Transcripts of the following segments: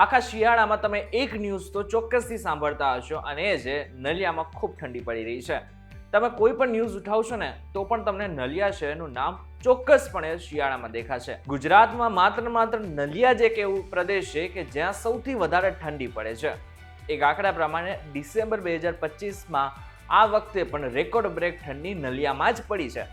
આખા શિયાળામાં તમે એક ન્યૂઝ તો ચોક્કસથી સાંભળતા હશો અને એ છે નલિયામાં ખૂબ ઠંડી પડી રહી છે. તમે કોઈ પણ ન્યૂઝ ઉઠાવશો ને તો પણ તમને નલિયા શહેરનું નામ ચોક્કસપણે શિયાળામાં દેખાશે. ગુજરાતમાં માત્ર નલિયા જ એક એવું પ્રદેશ છે કે જ્યાં સૌથી વધારે ઠંડી પડે છે. એક આંકડા પ્રમાણે ડિસેમ્બર 2025માં આ વખતે પણ રેકોર્ડ બ્રેક ઠંડી નલિયામાં જ પડી છે.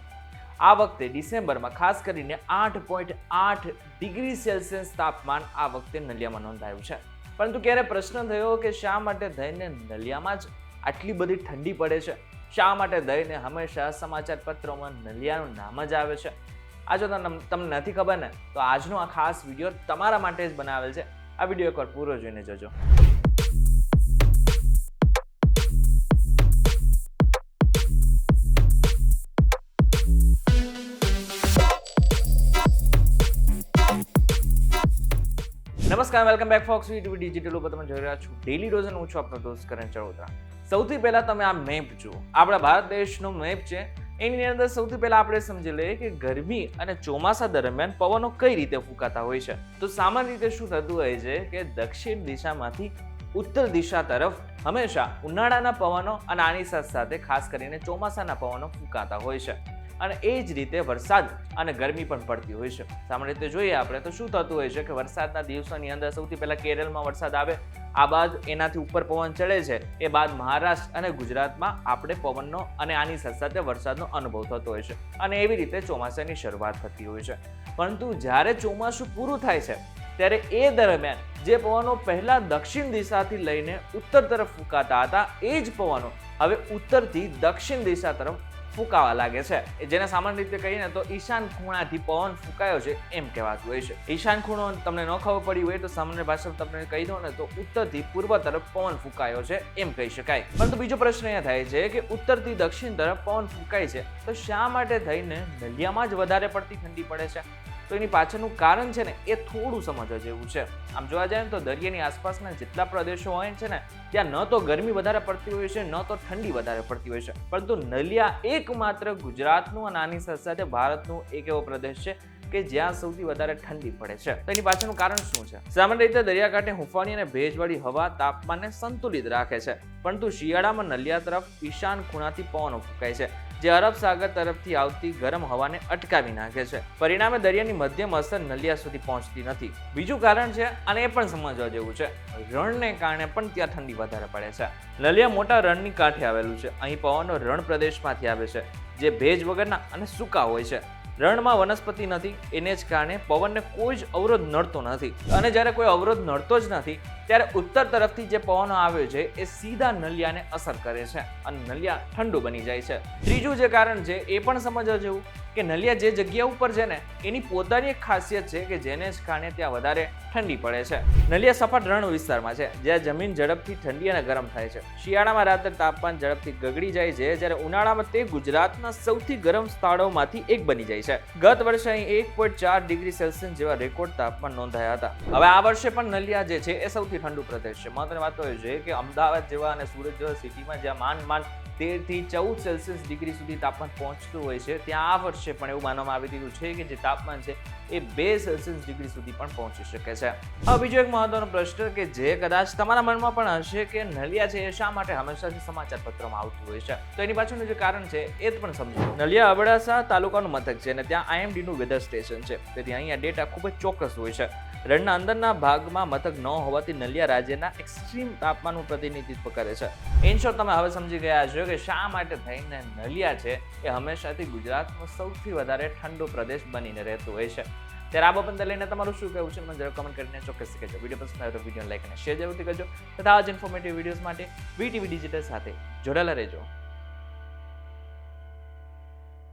આ વખતે ડિસેમ્બરમાં ખાસ કરીને 8.8 ડિગ્રી સેલ્સિયસ તાપમાન આ વખતે નલિયામાં નોંધાયું છે. પરંતુ ક્યારે પ્રશ્ન થયો કે શા માટે થઈને નલિયામાં જ આટલી બધી ઠંડી પડે છે? શા માટે થઈને હંમેશા સમાચાર પત્રોમાં નલિયાનું નામ જ આવે છે? આ જો તમને નથી ખબર ને તો આજનો આ ખાસ વિડીયો તમારા માટે જ બનાવેલ છે. આ વિડીયો એકવાર પૂરો જોઈને જજો. નમસ્કાર, welcome back folks VTV digital ઉપર તમે જોઈ રહ્યા છો ડેલી ડોઝ અને હું છું આપનો દોસ્ત કરણ ચડોતરા. સૌથી પહેલા તમે આ મેપ જુઓ. આપણા ભારત દેશનો મેપ છે. એની અંદર સૌથી પહેલા આપણે સમજી લઈએ કે ગરમી અને ચોમાસા દરમિયાન પવનો કઈ રીતે ફૂંકાતા હોય છે. તો સામાન્ય રીતે શું થતું હોય છે કે દક્ષિણ દિશામાંથી ઉત્તર દિશા તરફ હંમેશા ઉનાળાના પવનો અને આની સાથે ખાસ કરીને ચોમાસાના પવનો ફૂંકાતા હોય છે. અને એ જ રીતે વરસાદ અને ગરમી પણ પડતી હોય છે. સામાન્ય રીતે જોઈએ આપણે તો શું થતું હોય છે કે વરસાદના દિવસોની અંદર સૌથી પહેલા કેરળમાં વરસાદ આવે, આ બાદ એનાથી ઉપર પવન ચડે છે, એ બાદ મહારાષ્ટ્ર અને ગુજરાતમાં આપણે પવનનો અને આની સાથે વરસાદનો અનુભવ થતો હોય છે. અને એવી રીતે ચોમાસાની શરૂઆત થતી હોય છે. પરંતુ જ્યારે ચોમાસું પૂરું થાય છે ત્યારે એ દરમિયાન જે પવનો પહેલા દક્ષિણ દિશાથી લઈને ઉત્તર તરફ ફૂંકાતા હતા એ જ પવનો હવે ઉત્તરથી દક્ષિણ દિશા તરફ ફૂંકાવા લાગે છે. જેને સામાન્ય રીતે કહીએ તો ઈશાન ખૂણાથી પવન ફૂંકાયો છે એમ કહેવાતું હોય છે. ઈશાન ખૂણો તમને ન ખબર પડી હોય તો સામાન્ય ભાષામાં તમને કહી દો ને તો ઉત્તરથી પૂર્વ તરફ પવન ફૂંકાયો છે એમ કહી શકાય. પરંતુ બીજો પ્રશ્ન એ થાય છે કે ઉત્તરથી દક્ષિણ તરફ પવન ફૂંકાય છે તો શા માટે થઈને નલિયામાં જ વધારે પડતી ઠંડી પડે છે? તો એની પાછળનું કારણ છે ને એ થોડું સમજવા જેવું છે. આમ જોવા જાય ને તો દરિયાની આસપાસના જેટલા પ્રદેશો હોય છે ને ત્યાં ન તો ગરમી વધારે પડતી હોય છે, ન તો ઠંડી વધારે પડતી હોય છે. પરંતુ નલિયા એકમાત્ર ગુજરાતનું અને આની સાથે ભારતનું એક એવો પ્રદેશ છે કે જ્યાં સૌથી વધારે ઠંડી પડે છે. તો એની પાછળનું કારણ શું છે? સામાન્ય રીતે દરિયાકાંઠે હુંફાળી અને ભેજવાળી હવા તાપમાનને સંતુલિત રાખે છે. પરંતુ શિયાળામાં નલિયા તરફ ઈશાન ખૂણાથી પવનો ફૂંકાય છે જે અરબ સાગર તરફથી આવતી ગરમ હવાને અટકાવી નાખે છે. પરિણામે દરિયાની મધ્યમ અસર નલિયા સુધી પહોંચતી નથી. બીજું કારણ છે અને એ પણ સમજવા જેવું છે, રણને કારણે પણ ત્યાં ઠંડી વધારે પડે છે. નલિયા મોટા રણની કાંઠે આવેલું છે. અહીં પવનો રણ પ્રદેશમાંથી આવે છે જે ભેજ વગરના અને સૂકા હોય છે. રણમાં વનસ્પતિ નથી, એને જ કારણે પવનને કોઈ જ અવરોધ નડતો નથી. અને જ્યારે કોઈ અવરોધ નડતો જ નથી ત્યારે ઉત્તર તરફથી જે પવનો આવે છે એ સીધા નલિયાને અસર કરે છે અને નલિયા ઠંડુ બની જાય છે. ત્રીજું જે કારણ છે એ પણ સમજવા જેવું કે નલિયા જે જગ્યા ઉપર છે ને એની પોતાની એક ખાસિયત છે કે જેને જ કારણે ત્યાં વધારે ઠંડી પડે છે. નલિયા સપાટ રણ વિસ્તારમાં છે જ્યાં જમીન ઝડપથી ઠંડી અને ગરમ થાય છે. શિયાળામાં રાત્રે તાપમાન ઝડપથી ગગડી જાય છે જ્યારે ઉનાળામાં તે ગુજરાતના સૌથી ગરમ સ્થળોમાંથી એક બની જાય છે. ગત વર્ષે અહીં 1.4 ડિગ્રી સેલ્સિયસ જેવા રેકોર્ડ તાપમાન નોંધાયા હતા. હવે આ વર્ષે પણ નલિયા જે છે એ સૌથી ઠંડુ પ્રદેશ છે. મહત્વની વાત તો એ છે કે અમદાવાદ જેવા અને સુરત જેવા સિટીમાં જ્યાં માંડ 13 થી 14 સેલ્સિયસ ડિગ્રી સુધી તાપમાન પહોંચતું હોય છે ત્યાં આ વર્ષે પણ એવું માનવામાં આવી રહ્યું છે કે જે તાપમાન છે એ 2 સેલ્સિયસ ડિગ્રી સુધી પણ પહોંચી શકે છે. હવે બીજો એક મહત્વનો પ્રશ્ન કે જે કદાચ તમારા મનમાં પણ હશે કે નલિયા છે એ શા માટે હંમેશાથી સમાચાર પત્રમાં આવતું હોય છે? તો એની પાછળનું જે કારણ છે એ પણ સમજો. નલિયા અબડાસા તાલુકાનું મથક છે અને ત્યાં IMD નું વેધર સ્ટેશન છે. તેથી અહીંયા ડેટા ખૂબ જ ચોક્કસ હોય છે. રણના અંદરના ભાગમાં મથક ન હોવાથી નલિયા રાજ્યના એક્સ્ટ્રીમ તાપમાનનું પ્રતિનિધિત્વ કરે છે. ઇન શોર્ટ તમે હવે સમજી ગયા છો કે શા માટે થઈને નલિયા છે એ હંમેશાથી ગુજરાતનો સૌથી વધારે ઠંડો પ્રદેશ બનીને રહેતો હોય છે. ત્યારે આ બાબતને લઈને તમારું શું કહેવું છે મને જરૂર કમેન્ટ કરીને ચોક્કસ કહેજો. વિડીયો પસંદ આવે તો વિડીયોને લાઈક અને શેર જરૂરથી કરજો તથા આ જ ઇન્ફોર્મેટિવ વિડીયોઝ માટે વીટીવી ડિજિટલ સાથે જોડાયેલા રહેજો.